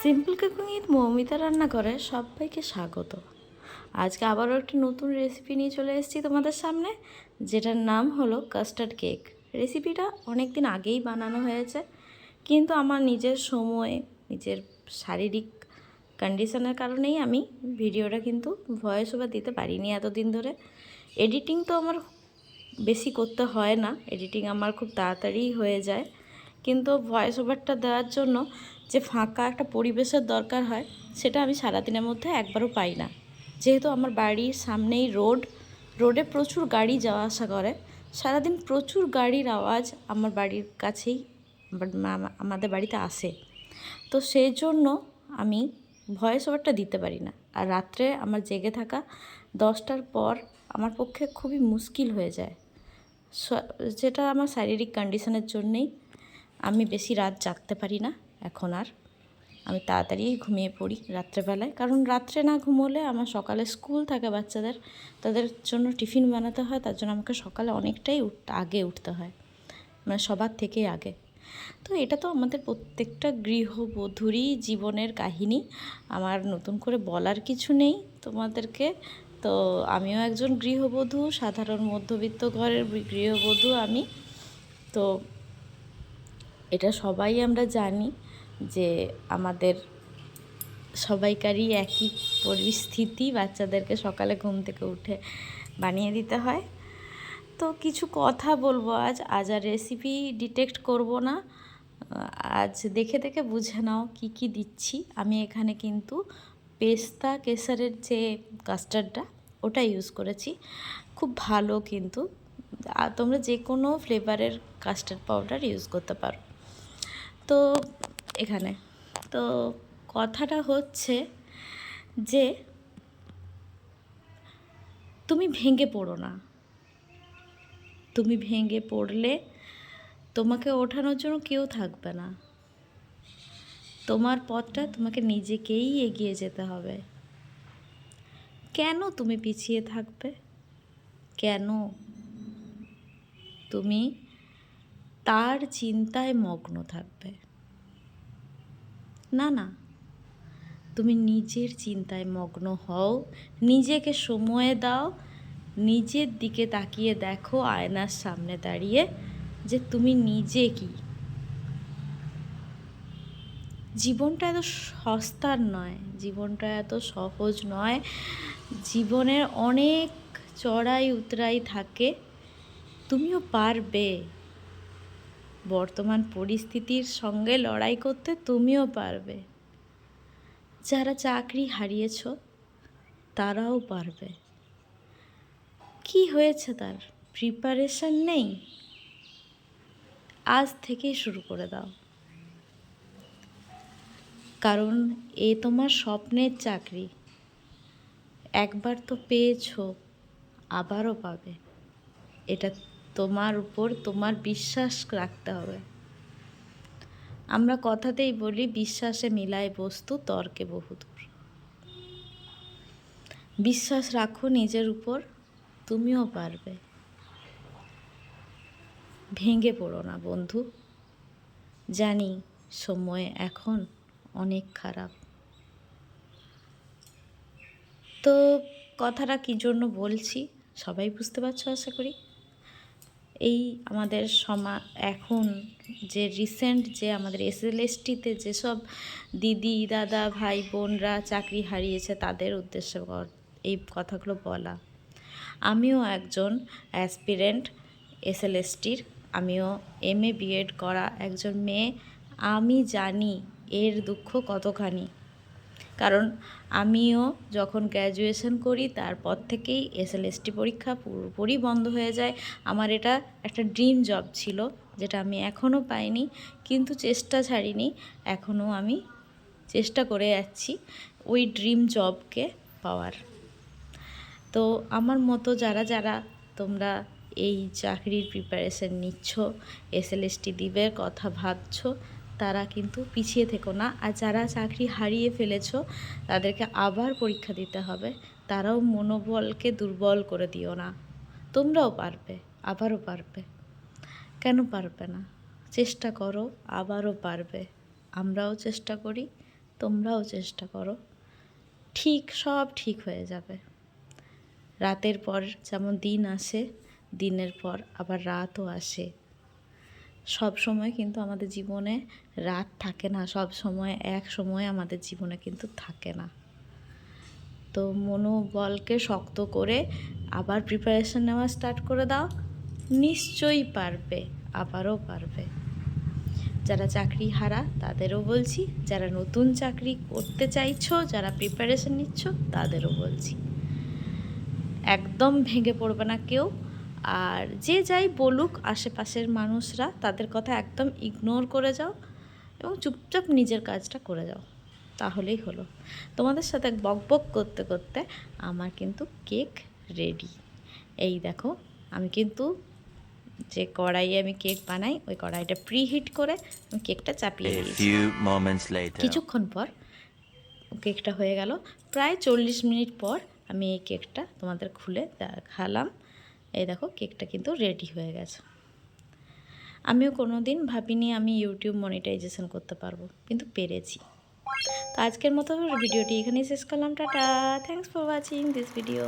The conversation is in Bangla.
সিম্পল কুকিং উইথ মৌমিতা রান্না করে সবাইকে স্বাগত। আজকে আবারও একটি নতুন রেসিপি নিয়ে চলে এসেছি তোমাদের সামনে, যেটার নাম হলো কাস্টার্ড কেক। রেসিপিটা অনেক দিন আগেই বানানো হয়েছে, কিন্তু আমার নিজের সময়, নিজের শারীরিক কন্ডিশনের কারণেই আমি ভিডিওটা কিন্তু ভয়েস ওভার দিতে পারিনি এতদিন ধরে। এডিটিং তো আমার বেশি করতে হয় না, এডিটিং আমার খুব তাড়াতাড়ি হয়ে যায়, কিন্তু ভয়েস ওভারটা দেওয়ার জন্য যে ফাঁকা একটা পরিবেশের দরকার হয়, সেটা আমি সারাদিনের মধ্যে একবারও পাই না। যেহেতু আমার বাড়ির সামনেই রোডে প্রচুর গাড়ি যাওয়া আসা করে, সারাদিন প্রচুর গাড়ির আওয়াজ আমার বাড়ির কাছেই আমাদের বাড়িতে আসে। তো সেই জন্য আমি ভয়েস ওভারটা দিতে পারি না। আর রাত্রে আমার জেগে থাকা 10টার পর আমার পক্ষে খুবই মুশকিল হয়ে যায়, যেটা আমার শারীরিক কন্ডিশনের জন্যেই আমি বেশি রাত জাগতে পারি না এখন। আর আমি তাড়াতাড়ি ঘুমিয়ে পড়ি রাত্রেবেলায়, কারণ রাত্রে না ঘুমোলে আমার সকালে স্কুল থাকে বাচ্চাদের, তাদের জন্য টিফিন বানাতে হয়, তার জন্য আমাকে সকালে অনেকটাই আগে উঠতে হয়, মানে সবার থেকেই আগে। তো এটা তো আমাদের প্রত্যেকটা গৃহবধূরই জীবনের কাহিনী, আমার নতুন করে বলার কিছু নেই তোমাদেরকে। তো আমিও একজন গৃহবধূ, সাধারণ মধ্যবিত্ত ঘরের গৃহবধূ আমি। তো এটা সবাই আমরা জানি যে আমাদের সবাইকারই একই পরিস্থিতি, বাচ্চাদেরকে সকালে ঘুম থেকে উঠে বানিয়ে দিতে হয়। তো কিছু কথা বলবো আজ আর রেসিপি ডিটেক্ট করব না, আজ দেখে দেখে বুঝে নাও কি কি দিচ্ছি। আমি এখানে কিন্তু পেস্তা কেসারের যে কাস্টার্ডটা, ওটা ইউজ করেছি, খুব ভালো। কিন্তু তোমরা যে কোনো ফ্লেভারের কাস্টার্ড পাউডার ইউজ করতে পারো। তো এখানে তো কথাটা হচ্ছে যে তুমি ভেঙে পড়ো না। তুমি ভেঙে পড়লে তোমাকে ওঠানোর জন্য কেউ থাকবে না। তোমার পথটা তোমাকে নিজেকেই এগিয়ে যেতে হবে। কেন তুমি পিছিয়ে থাকবে? কেন তুমি তার চিন্তায় মগ্ন থাকবে? না না, তুমি নিজের চিন্তায় মগ্ন হও, নিজেকে সময় দাও, নিজের দিকে তাকিয়ে দেখো আয়নার সামনে দাঁড়িয়ে যে তুমি নিজে কি। জীবনটা এত সস্তার নয়, জীবনটা এত সহজ নয়। জীবনের অনেক চড়াই উতরাই থাকে, তুমিও পারবে। বর্তমান পরিস্থিতির সঙ্গে লড়াই করতে তুমিও পারবে। যারা চাকরি হারিয়েছ তারাও পারবে। কি হয়েছে তার? প্রিপারেশন নেই? আজ থেকেই শুরু করে দাও, কারণ এ তোমার স্বপ্নের চাকরি। একবার তো পেয়েছো, আবারও পাবে। এটা তোমার উপর তোমার বিশ্বাস রাখতে হবে। আমরা কথাতেই বলি, বিশ্বাসে মিলায় বস্তু, তর্কে বহুদূর। বিশ্বাস রাখো নিজের উপর, তুমিও পারবে। ভেঙে পড়ো না বন্ধু। জানি সময় এখন অনেক খারাপ। তো কথাটা কী জন্য বলছি সবাই বুঝতে পারছো আশা করি। এই আমাদের এখন যে রিসেন্ট যে আমাদের এসএলএসটিতে যেসব দিদি দাদা ভাই বোনরা চাকরি হারিয়েছে, তাদের উদ্দেশ্যে এই কথাগুলো বলা। আমিও একজন অ্যাসপিরেন্ট এসএলএসটির, আমিও এমএ বিএড করা একজন মেয়ে। আমি জানি এর দুঃখ কতখানি, কারণ আমিও যখন গ্র্যাজুয়েশন করি তারপর থেকেই এসএলএসটি পরীক্ষা পুরোপুরি বন্ধ হয়ে যায়। আমার এটা একটা ড্রিম জব ছিল, যেটা আমি এখনও পাইনি, কিন্তু চেষ্টা ছাড়িনি। এখনও আমি চেষ্টা করে যাচ্ছি ওই ড্রিম জবকে পাওয়ার। তো আমার মতো যারা যারা তোমরা এই চাকরির প্রিপারেশন নিচ্ছ, এসএলএসটি দিবে কথা ভাবছো, তারা কিন্তু পিছিয়ে থেকো না। আর যারা চাকরি হারিয়ে ফেলেছো, তাদেরকে আবার পরীক্ষা দিতে হবে, তারাও মনোবলকে দুর্বল করে দিও না। তোমরাও পারবে, আবারও পারবে। কেন পারবে না? চেষ্টা করো, আবারও পারবে। আমরাও চেষ্টা করি, তোমরাও চেষ্টা করো, সব ঠিক হয়ে যাবে। রাতের পর যেমন দিন আসে, দিনের পর আবার রাতও আসে। সব সময় কিন্তু আমাদের জীবনে রাত থাকে না, সব সময় এক সময় আমাদের জীবনে কিন্তু থাকে না। তো মনোবলকে শক্ত করে আবার প্রিপারেশন নেওয়া স্টার্ট করে দাও, নিশ্চয়ই পারবে, আবারও পারবে। যারা চাকরি হারা তাদেরও বলছি, যারা নতুন চাকরি করতে চাইছো, যারা প্রিপারেশন নিচ্ছ তাদেরও বলছি, একদম ভেঙে পড়বে না কেউ। আর যে যাই বলুক আশেপাশের মানুষরা, তাদের কথা একদম ইগনোর করে যাও এবং চুপচাপ নিজের কাজটা করে যাও, তাহলেই হলো। তোমাদের সাথে বকবক করতে করতে আমার কিন্তু কেক রেডি। এই দেখো, আমি কিন্তু যে কড়াইয়ে আমি কেক বানাই ওই কড়াইটা প্রিহিট করে আমি কেকটা চাপিয়ে দিয়েছি। কিছুক্ষণ পর কেকটা হয়ে গেল, প্রায় 40 মিনিট পর আমি এই কেকটা তোমাদের খুলে দেখালাম। এই দেখো, কেকটা কিন্তু রেডি হয়ে গেছে। আমিও কোনো দিন ভাবিনি আমি ইউটিউব মনিটাইজেশন করতে পারবো, কিন্তু পেরেছি। তো আজকের মতো ভিডিওটি এখানেই শেষ করলাম। Tata, thanks for watching this video.